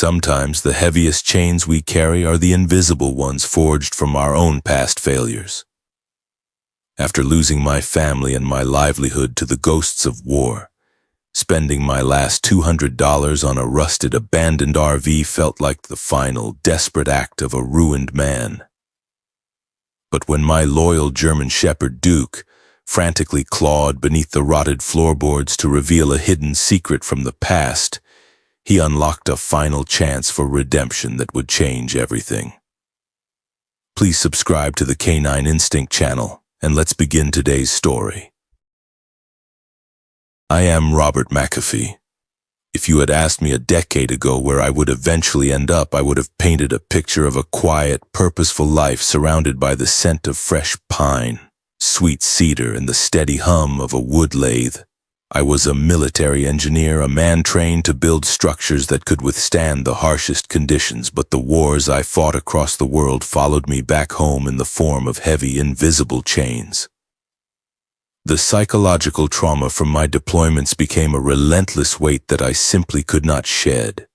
Sometimes the heaviest chains we carry are the invisible ones forged from our own past failures. After losing my family and my livelihood to the ghosts of war, spending my last $200 on a rusted, abandoned RV felt like the final, desperate act of a ruined man. But when my loyal German Shepherd Duke frantically clawed beneath the rotted floorboards to reveal a hidden secret from the past, he unlocked a final chance for redemption that would change everything. Please subscribe to the Canine Instinct channel, and let's begin today's story. I am Robert McAfee. If you had asked me a decade ago where I would eventually end up, I would have painted a picture of a quiet, purposeful life surrounded by the scent of fresh pine, sweet cedar, and the steady hum of a wood lathe. I was a military engineer, a man trained to build structures that could withstand the harshest conditions, but the wars I fought across the world followed me back home in the form of heavy, invisible chains. The psychological trauma from my deployments became a relentless weight that I simply could not shed.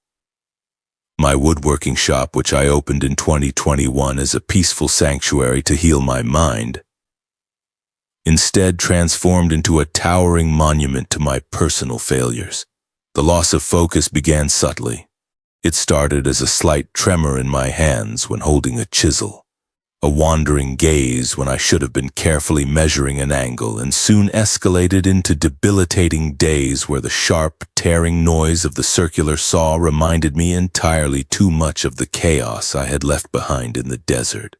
My woodworking shop, which I opened in 2021 as a peaceful sanctuary to heal my mind, instead transformed into a towering monument to my personal failures. The loss of focus began subtly. It started as a slight tremor in my hands when holding a chisel, a wandering gaze when I should have been carefully measuring an angle, and soon escalated into debilitating days where the sharp, tearing noise of the circular saw reminded me entirely too much of the chaos I had left behind in the desert.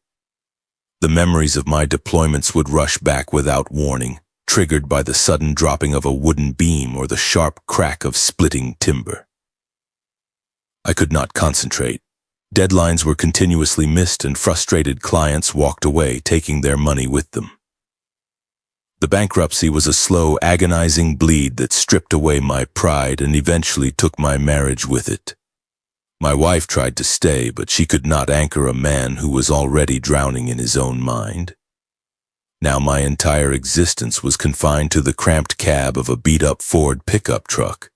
The memories of my deployments would rush back without warning, triggered by the sudden dropping of a wooden beam or the sharp crack of splitting timber. I could not concentrate. Deadlines were continuously missed, and frustrated clients walked away, taking their money with them. The bankruptcy was a slow, agonizing bleed that stripped away my pride and eventually took my marriage with it. My wife tried to stay, but she could not anchor a man who was already drowning in his own mind. Now my entire existence was confined to the cramped cab of a beat-up Ford pickup truck.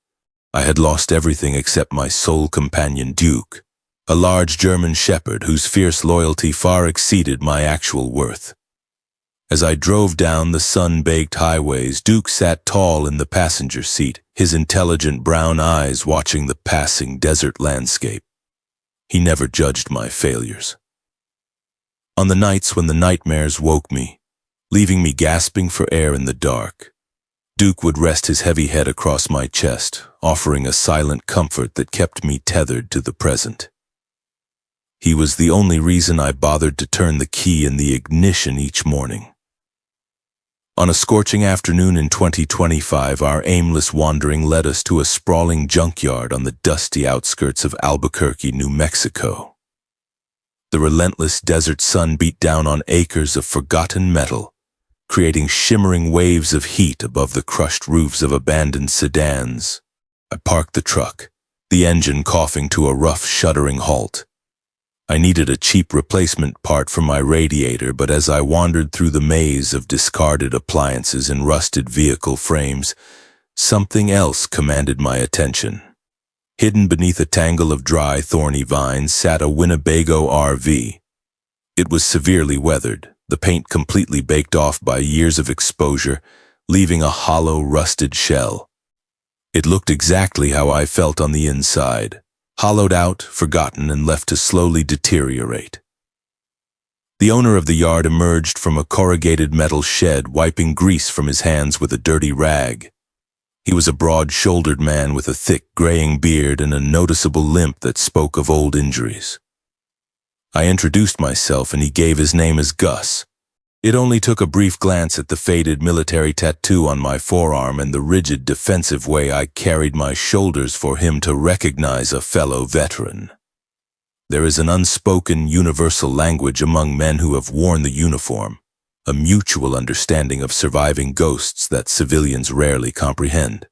I had lost everything except my sole companion, Duke, a large German Shepherd whose fierce loyalty far exceeded my actual worth. As I drove down the sun-baked highways, Duke sat tall in the passenger seat, his intelligent brown eyes watching the passing desert landscape. He never judged my failures. On the nights when the nightmares woke me, leaving me gasping for air in the dark, Duke would rest his heavy head across my chest, offering a silent comfort that kept me tethered to the present. He was the only reason I bothered to turn the key in the ignition each morning. On a scorching afternoon in 2025, our aimless wandering led us to a sprawling junkyard on the dusty outskirts of Albuquerque, New Mexico. The relentless desert sun beat down on acres of forgotten metal, creating shimmering waves of heat above the crushed roofs of abandoned sedans. I parked the truck, the engine coughing to a rough, shuddering halt. I needed a cheap replacement part for my radiator, but as I wandered through the maze of discarded appliances and rusted vehicle frames, something else commanded my attention. Hidden beneath a tangle of dry, thorny vines sat a Winnebago RV. It was severely weathered, the paint completely baked off by years of exposure, leaving a hollow, rusted shell. It looked exactly how I felt on the inside. Hollowed out, forgotten, and left to slowly deteriorate. The owner of the yard emerged from a corrugated metal shed, wiping grease from his hands with a dirty rag. He was a broad-shouldered man with a thick, graying beard and a noticeable limp that spoke of old injuries. I introduced myself, and he gave his name as Gus. It only took a brief glance at the faded military tattoo on my forearm and the rigid, defensive way I carried my shoulders for him to recognize a fellow veteran. There is an unspoken, universal language among men who have worn the uniform, a mutual understanding of surviving ghosts that civilians rarely comprehend.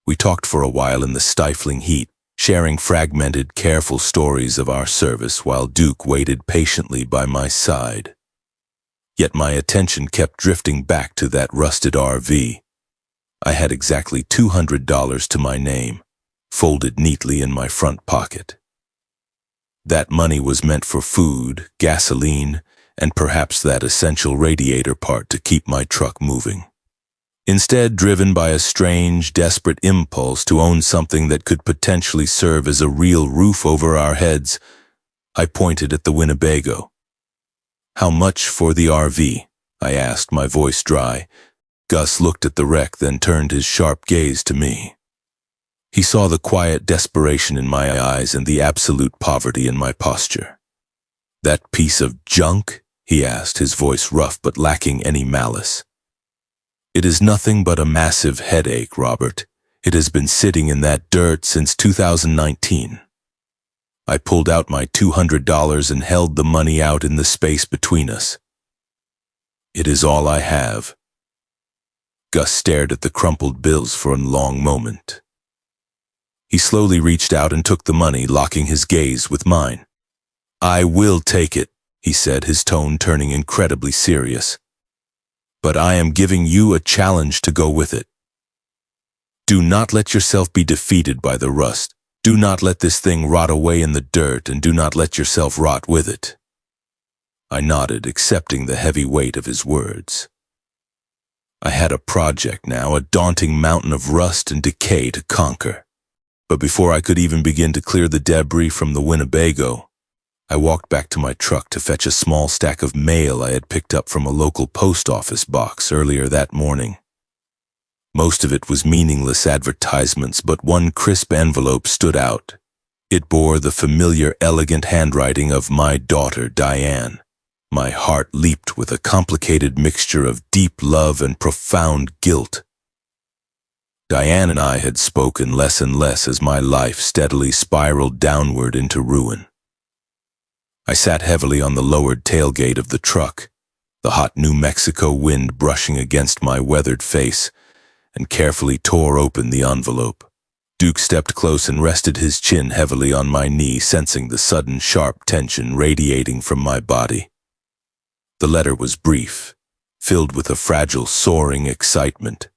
We talked for a while in the stifling heat, sharing fragmented, careful stories of our service while Duke waited patiently by my side. Yet my attention kept drifting back to that rusted RV. I had exactly $200 to my name, folded neatly in my front pocket. That money was meant for food, gasoline, and perhaps that essential radiator part to keep my truck moving. Instead, driven by a strange, desperate impulse to own something that could potentially serve as a real roof over our heads, I pointed at the Winnebago. "How much for the RV?" I asked, my voice dry. Gus looked at the wreck, then turned his sharp gaze to me. He saw the quiet desperation in my eyes and the absolute poverty in my posture. "That piece of junk?" he asked, his voice rough but lacking any malice. "It is nothing but a massive headache, Robert. It has been sitting in that dirt since 2019. I pulled out my $200 and held the money out in the space between us. It is all I have." Gus stared at the crumpled bills for a long moment. He slowly reached out and took the money, locking his gaze with mine. "I will take it," he said, his tone turning incredibly serious. "But I am giving you a challenge to go with it. Do not let yourself be defeated by the rust. Do not let this thing rot away in the dirt, and do not let yourself rot with it." I nodded, accepting the heavy weight of his words. I had a project now, a daunting mountain of rust and decay to conquer. But before I could even begin to clear the debris from the Winnebago, I walked back to my truck to fetch a small stack of mail I had picked up from a local post office box earlier that morning. Most of it was meaningless advertisements, but one crisp envelope stood out. It bore the familiar, elegant handwriting of my daughter, Diane. My heart leaped with a complicated mixture of deep love and profound guilt. Diane and I had spoken less and less as my life steadily spiraled downward into ruin. I sat heavily on the lowered tailgate of the truck, the hot New Mexico wind brushing against my weathered face, and carefully tore open the envelope. Duke stepped close and rested his chin heavily on my knee, sensing the sudden sharp tension radiating from my body. The letter was brief, filled with a fragile, soaring excitement.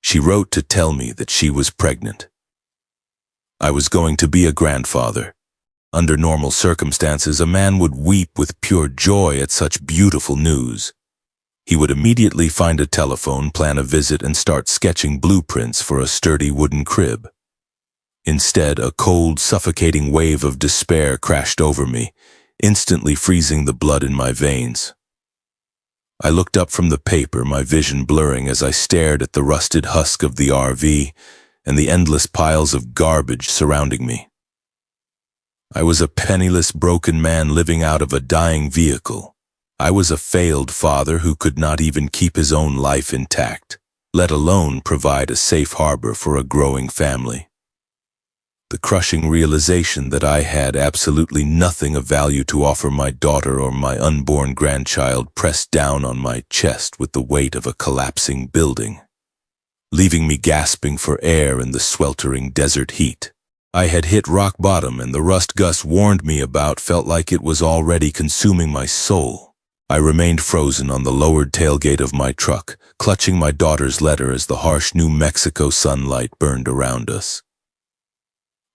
She wrote to tell me that she was pregnant. I was going to be a grandfather. Under normal circumstances, a man would weep with pure joy at such beautiful news. He would immediately find a telephone, plan a visit, and start sketching blueprints for a sturdy wooden crib. Instead, a cold, suffocating wave of despair crashed over me, instantly freezing the blood in my veins. I looked up from the paper, my vision blurring as I stared at the rusted husk of the RV and the endless piles of garbage surrounding me. I was a penniless, broken man living out of a dying vehicle. I was a failed father who could not even keep his own life intact, let alone provide a safe harbor for a growing family. The crushing realization that I had absolutely nothing of value to offer my daughter or my unborn grandchild pressed down on my chest with the weight of a collapsing building, leaving me gasping for air in the sweltering desert heat. I had hit rock bottom, and the rust Gus warned me about felt like it was already consuming my soul. I remained frozen on the lowered tailgate of my truck, clutching my daughter's letter as the harsh New Mexico sunlight burned around us.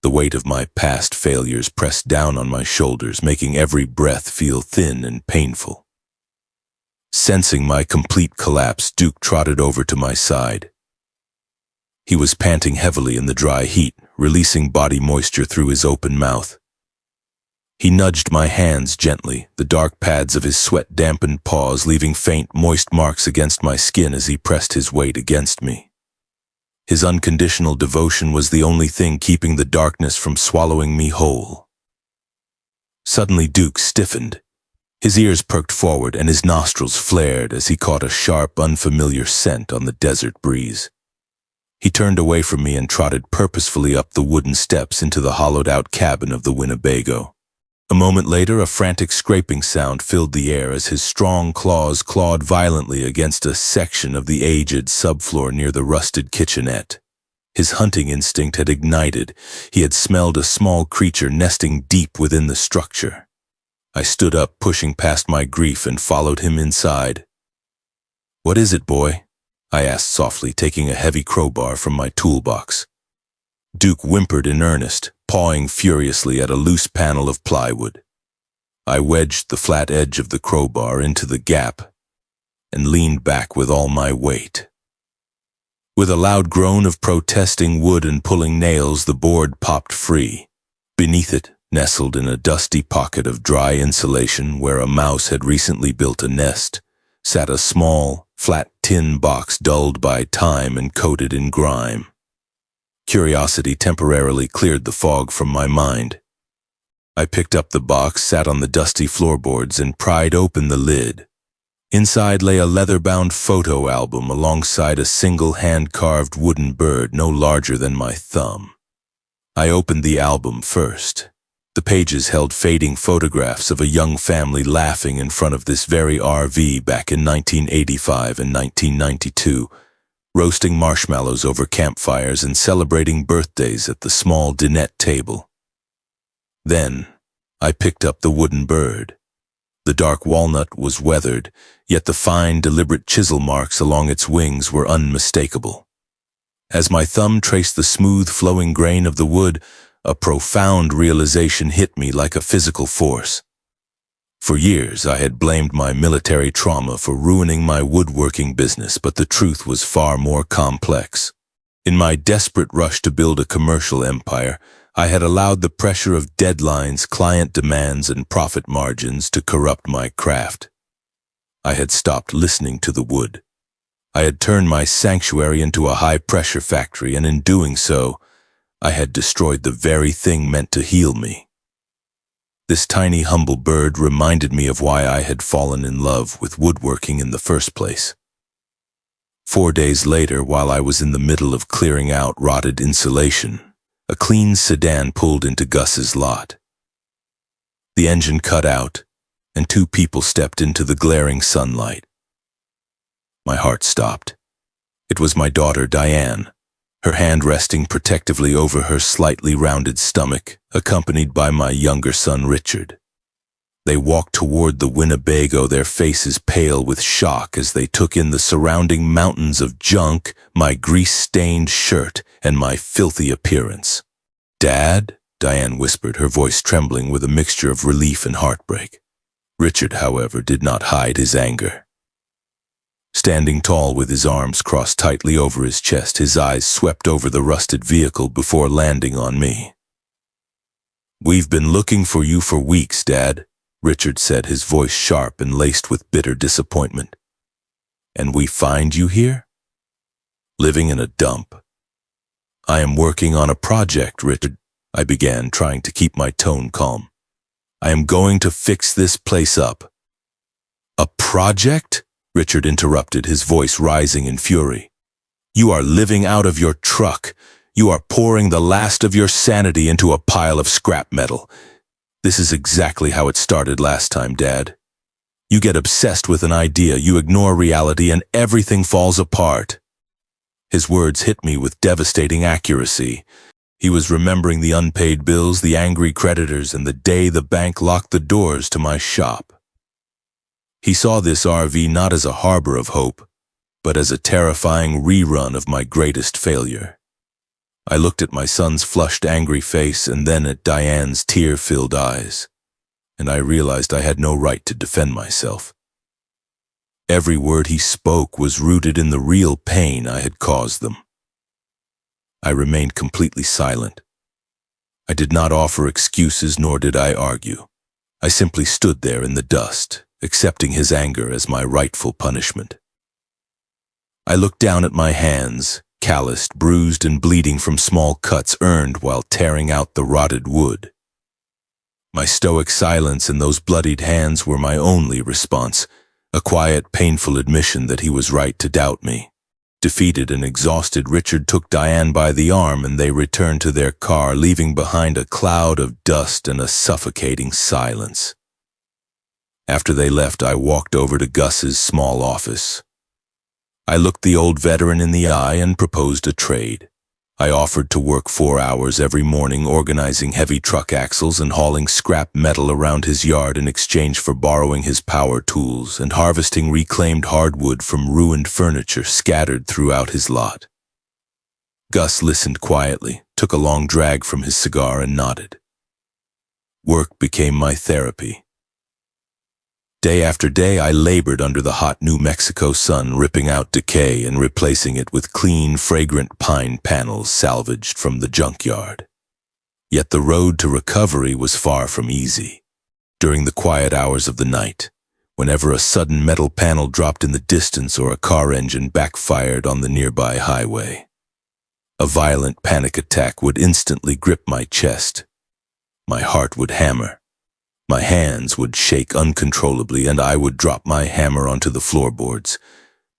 The weight of my past failures pressed down on my shoulders, making every breath feel thin and painful. Sensing my complete collapse, Duke trotted over to my side. He was panting heavily in the dry heat, releasing body moisture through his open mouth. He nudged my hands gently, the dark pads of his sweat-dampened paws leaving faint, moist marks against my skin as he pressed his weight against me. His unconditional devotion was the only thing keeping the darkness from swallowing me whole. Suddenly Duke stiffened. His ears perked forward and his nostrils flared as he caught a sharp, unfamiliar scent on the desert breeze. He turned away from me and trotted purposefully up the wooden steps into the hollowed-out cabin of the Winnebago. A moment later, a frantic scraping sound filled the air as his strong claws clawed violently against a section of the aged subfloor near the rusted kitchenette. His hunting instinct had ignited. He had smelled a small creature nesting deep within the structure. I stood up, pushing past my grief, and followed him inside. "What is it, boy?" I asked softly, taking a heavy crowbar from my toolbox. Duke whimpered in earnest, pawing furiously at a loose panel of plywood. I wedged the flat edge of the crowbar into the gap and leaned back with all my weight. With a loud groan of protesting wood and pulling nails, the board popped free. Beneath it, nestled in a dusty pocket of dry insulation where a mouse had recently built a nest, sat a small, flat tin box dulled by time and coated in grime. Curiosity temporarily cleared the fog from my mind. I picked up the box, sat on the dusty floorboards, and pried open the lid. Inside lay a leather-bound photo album alongside a single hand-carved wooden bird no larger than my thumb. I opened the album first. The pages held fading photographs of a young family laughing in front of this very RV back in 1985 and 1992, roasting marshmallows over campfires and celebrating birthdays at the small dinette table. Then, I picked up the wooden bird. The dark walnut was weathered, yet the fine, deliberate chisel marks along its wings were unmistakable. As my thumb traced the smooth, flowing grain of the wood, a profound realization hit me like a physical force. For years, I had blamed my military trauma for ruining my woodworking business, but the truth was far more complex. In my desperate rush to build a commercial empire, I had allowed the pressure of deadlines, client demands, and profit margins to corrupt my craft. I had stopped listening to the wood. I had turned my sanctuary into a high-pressure factory, and in doing so, I had destroyed the very thing meant to heal me. This tiny, humble bird reminded me of why I had fallen in love with woodworking in the first place. 4 days later, while I was in the middle of clearing out rotted insulation, a clean sedan pulled into Gus's lot. The engine cut out, and 2 people stepped into the glaring sunlight. My heart stopped. It was my daughter, Diane, her hand resting protectively over her slightly rounded stomach, accompanied by my younger son, Richard. They walked toward the Winnebago, their faces pale with shock as they took in the surrounding mountains of junk, my grease-stained shirt, and my filthy appearance. "Dad?" Diane whispered, her voice trembling with a mixture of relief and heartbreak. Richard, however, did not hide his anger. Standing tall with his arms crossed tightly over his chest, his eyes swept over the rusted vehicle before landing on me. "We've been looking for you for weeks, Dad," Richard said, his voice sharp and laced with bitter disappointment. "And we find you here? Living in a dump." "I am working on a project, Richard," I began, trying to keep my tone calm. "I am going to fix this place up." "A project?" Richard interrupted, his voice rising in fury. "You are living out of your truck. You are pouring the last of your sanity into a pile of scrap metal. This is exactly how it started last time, Dad. You get obsessed with an idea, you ignore reality, and everything falls apart." His words hit me with devastating accuracy. He was remembering the unpaid bills, the angry creditors, and the day the bank locked the doors to my shop. He saw this RV not as a harbor of hope, but as a terrifying rerun of my greatest failure. I looked at my son's flushed, angry face and then at Diane's tear-filled eyes, and I realized I had no right to defend myself. Every word he spoke was rooted in the real pain I had caused them. I remained completely silent. I did not offer excuses, nor did I argue. I simply stood there in the dust, accepting his anger as my rightful punishment. I looked down at my hands, calloused, bruised, and bleeding from small cuts earned while tearing out the rotted wood. My stoic silence and those bloodied hands were my only response, a quiet, painful admission that he was right to doubt me. Defeated and exhausted, Richard took Diane by the arm and they returned to their car, leaving behind a cloud of dust and a suffocating silence. After they left, I walked over to Gus's small office. I looked the old veteran in the eye and proposed a trade. I offered to work 4 hours every morning organizing heavy truck axles and hauling scrap metal around his yard in exchange for borrowing his power tools and harvesting reclaimed hardwood from ruined furniture scattered throughout his lot. Gus listened quietly, took a long drag from his cigar and nodded. Work became my therapy. Day after day, I labored under the hot New Mexico sun, ripping out decay and replacing it with clean, fragrant pine panels salvaged from the junkyard. Yet the road to recovery was far from easy. During the quiet hours of the night, whenever a sudden metal panel dropped in the distance or a car engine backfired on the nearby highway, a violent panic attack would instantly grip my chest. My heart would hammer. My hands would shake uncontrollably, and I would drop my hammer onto the floorboards,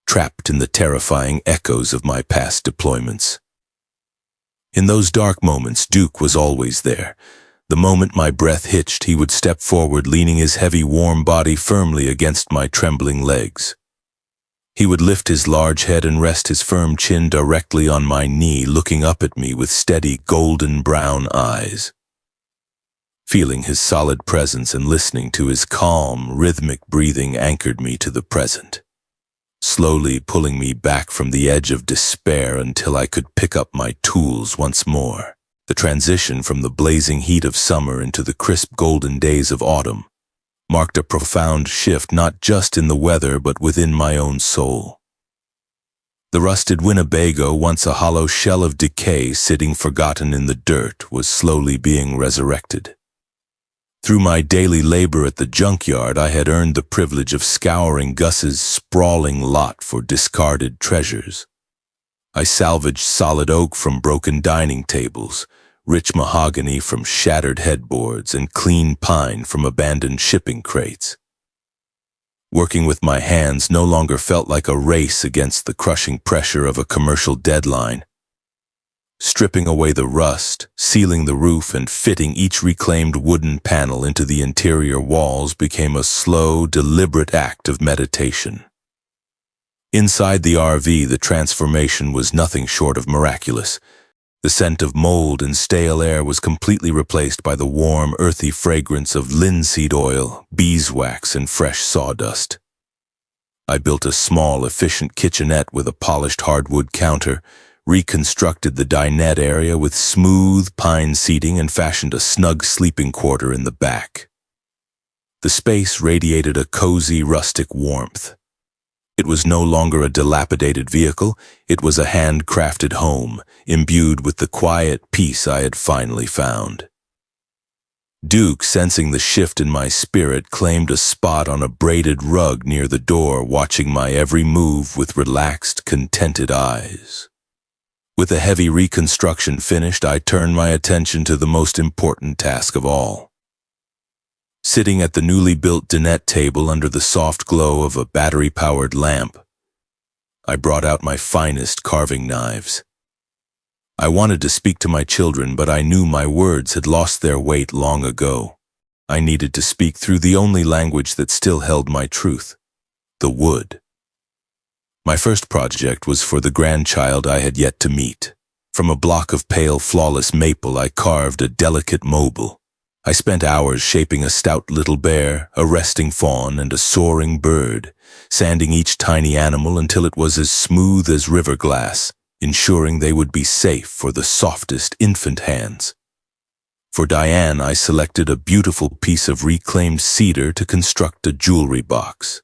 trapped in the terrifying echoes of my past deployments. In those dark moments, Duke was always there. The moment my breath hitched, he would step forward, leaning his heavy, warm body firmly against my trembling legs. He would lift his large head and rest his firm chin directly on my knee, looking up at me with steady, golden brown eyes. Feeling his solid presence and listening to his calm, rhythmic breathing anchored me to the present, slowly pulling me back from the edge of despair until I could pick up my tools once more. The transition from the blazing heat of summer into the crisp golden days of autumn marked a profound shift, not just in the weather but within my own soul. The rusted Winnebago, once a hollow shell of decay sitting forgotten in the dirt, was slowly being resurrected. Through my daily labor at the junkyard, I had earned the privilege of scouring Gus's sprawling lot for discarded treasures. I salvaged solid oak from broken dining tables, rich mahogany from shattered headboards, and clean pine from abandoned shipping crates. Working with my hands no longer felt like a race against the crushing pressure of a commercial deadline. Stripping away the rust, sealing the roof, and fitting each reclaimed wooden panel into the interior walls became a slow, deliberate act of meditation. Inside the RV, the transformation was nothing short of miraculous. The scent of mold and stale air was completely replaced by the warm, earthy fragrance of linseed oil, beeswax, and fresh sawdust. I built a small, efficient kitchenette with a polished hardwood counter, reconstructed the dinette area with smooth pine seating, and fashioned a snug sleeping quarter in the back. The space radiated a cozy, rustic warmth. It was no longer a dilapidated vehicle, it was a handcrafted home, imbued with the quiet peace I had finally found. Duke, sensing the shift in my spirit, claimed a spot on a braided rug near the door, watching my every move with relaxed, contented eyes. With a heavy reconstruction finished, I turned my attention to the most important task of all. Sitting at the newly built dinette table under the soft glow of a battery-powered lamp, I brought out my finest carving knives. I wanted to speak to my children, but I knew my words had lost their weight long ago. I needed to speak through the only language that still held my truth: the wood. My first project was for the grandchild I had yet to meet. From a block of pale, flawless maple, I carved a delicate mobile. I spent hours shaping a stout little bear, a resting fawn, and a soaring bird, sanding each tiny animal until it was as smooth as river glass, ensuring they would be safe for the softest infant hands. For Diane, I selected a beautiful piece of reclaimed cedar to construct a jewelry box.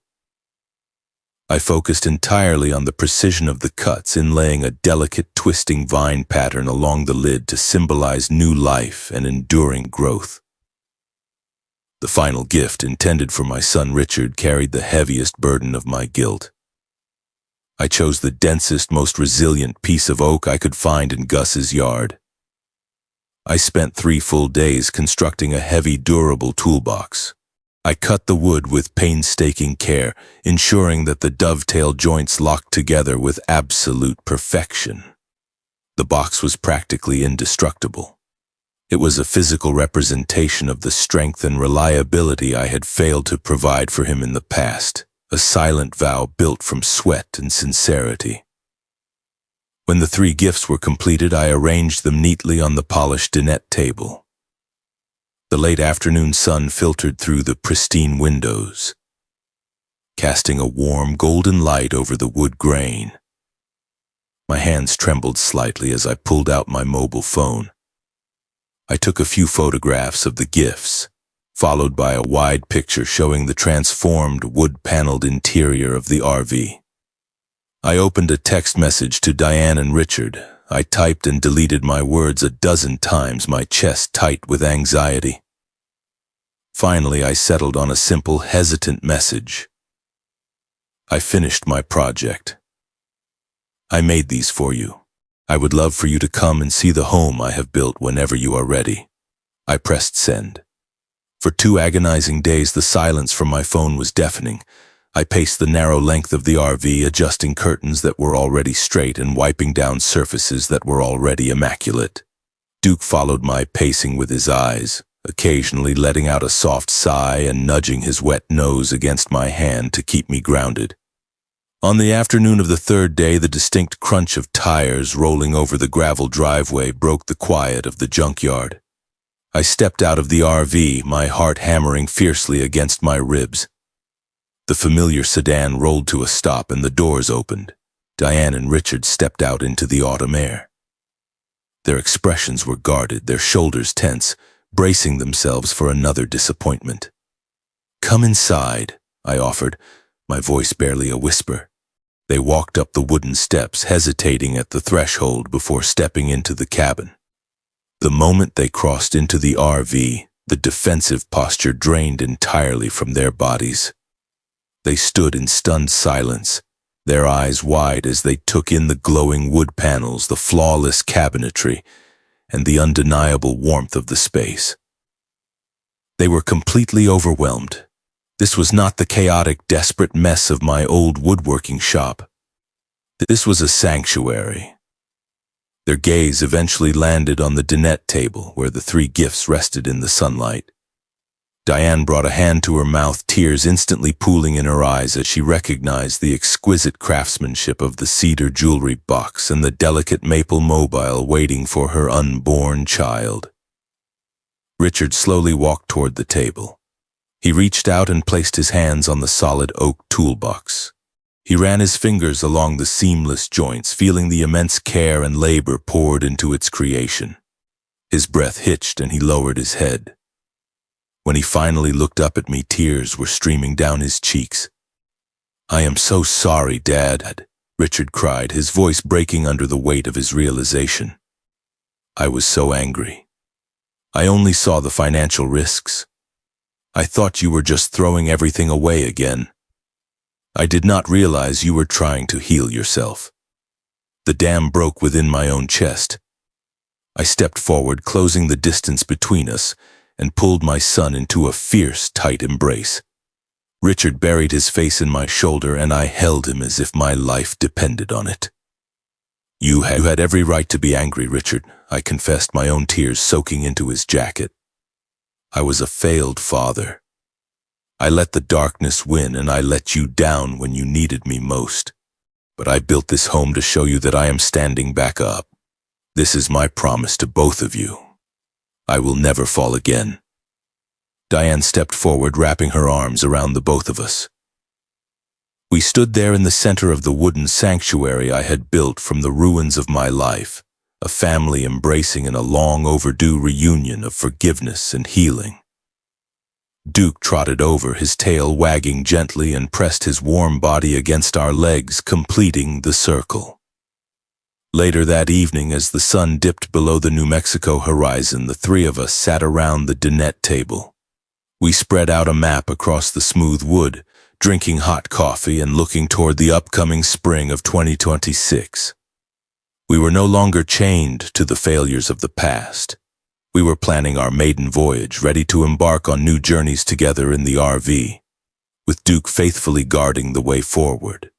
I focused entirely on the precision of the cuts, inlaying a delicate, twisting vine pattern along the lid to symbolize new life and enduring growth. The final gift, intended for my son Richard, carried the heaviest burden of my guilt. I chose the densest, most resilient piece of oak I could find in Gus's yard. I spent 3 full days constructing a heavy, durable toolbox. I cut the wood with painstaking care, ensuring that the dovetail joints locked together with absolute perfection. The box was practically indestructible. It was a physical representation of the strength and reliability I had failed to provide for him in the past, a silent vow built from sweat and sincerity. When the 3 gifts were completed, I arranged them neatly on the polished dinette table. The late afternoon sun filtered through the pristine windows, casting a warm golden light over the wood grain. My hands trembled slightly as I pulled out my mobile phone. I took a few photographs of the gifts, followed by a wide picture showing the transformed wood-paneled interior of the RV. I opened a text message to Diane and Richard. I typed and deleted my words a dozen times, my chest tight with anxiety. Finally, I settled on a simple, hesitant message. I finished my project. I made these for you. I would love for you to come and see the home I have built whenever you are ready. I pressed send. For 2 agonizing days, the silence from my phone was deafening. I paced the narrow length of the RV, adjusting curtains that were already straight and wiping down surfaces that were already immaculate. Duke followed my pacing with his eyes, occasionally letting out a soft sigh and nudging his wet nose against my hand to keep me grounded. On the afternoon of the 3rd day, the distinct crunch of tires rolling over the gravel driveway broke the quiet of the junkyard. I stepped out of the RV, my heart hammering fiercely against my ribs. The familiar sedan rolled to a stop and the doors opened. Diane and Richard stepped out into the autumn air. Their expressions were guarded, their shoulders tense, bracing themselves for another disappointment. "Come inside," I offered, my voice barely a whisper. They walked up the wooden steps, hesitating at the threshold before stepping into the cabin. The moment they crossed into the RV, the defensive posture drained entirely from their bodies. They stood in stunned silence, their eyes wide as they took in the glowing wood panels, the flawless cabinetry, and the undeniable warmth of the space. They were completely overwhelmed. This was not the chaotic, desperate mess of my old woodworking shop. This was a sanctuary. Their gaze eventually landed on the dinette table where the 3 gifts rested in the sunlight. Diane brought a hand to her mouth, tears instantly pooling in her eyes as she recognized the exquisite craftsmanship of the cedar jewelry box and the delicate maple mobile waiting for her unborn child. Richard slowly walked toward the table. He reached out and placed his hands on the solid oak toolbox. He ran his fingers along the seamless joints, feeling the immense care and labor poured into its creation. His breath hitched and he lowered his head. When he finally looked up at me, tears were streaming down his cheeks. "I am so sorry, Dad," Richard cried, his voice breaking under the weight of his realization. I was so angry. I only saw the financial risks. I thought you were just throwing everything away again. I did not realize you were trying to heal yourself. The dam broke within my own chest. I stepped forward, closing the distance between us, and pulled my son into a fierce, tight embrace. Richard buried his face in my shoulder, and I held him as if my life depended on it. You had every right to be angry, Richard," I confessed, my own tears soaking into his jacket. "I was a failed father. I let the darkness win, and I let you down when you needed me most. But I built this home to show you that I am standing back up. This is my promise to both of you. I will never fall again." Diane stepped forward, wrapping her arms around the both of us. We stood there in the center of the wooden sanctuary I had built from the ruins of my life, a family embracing in a long overdue reunion of forgiveness and healing. Duke trotted over, his tail wagging gently, and pressed his warm body against our legs, completing the circle. Later that evening, as the sun dipped below the New Mexico horizon, the 3 of us sat around the dinette table. We spread out a map across the smooth wood, drinking hot coffee and looking toward the upcoming spring of 2026. We were no longer chained to the failures of the past. We were planning our maiden voyage, ready to embark on new journeys together in the RV, with Duke faithfully guarding the way forward.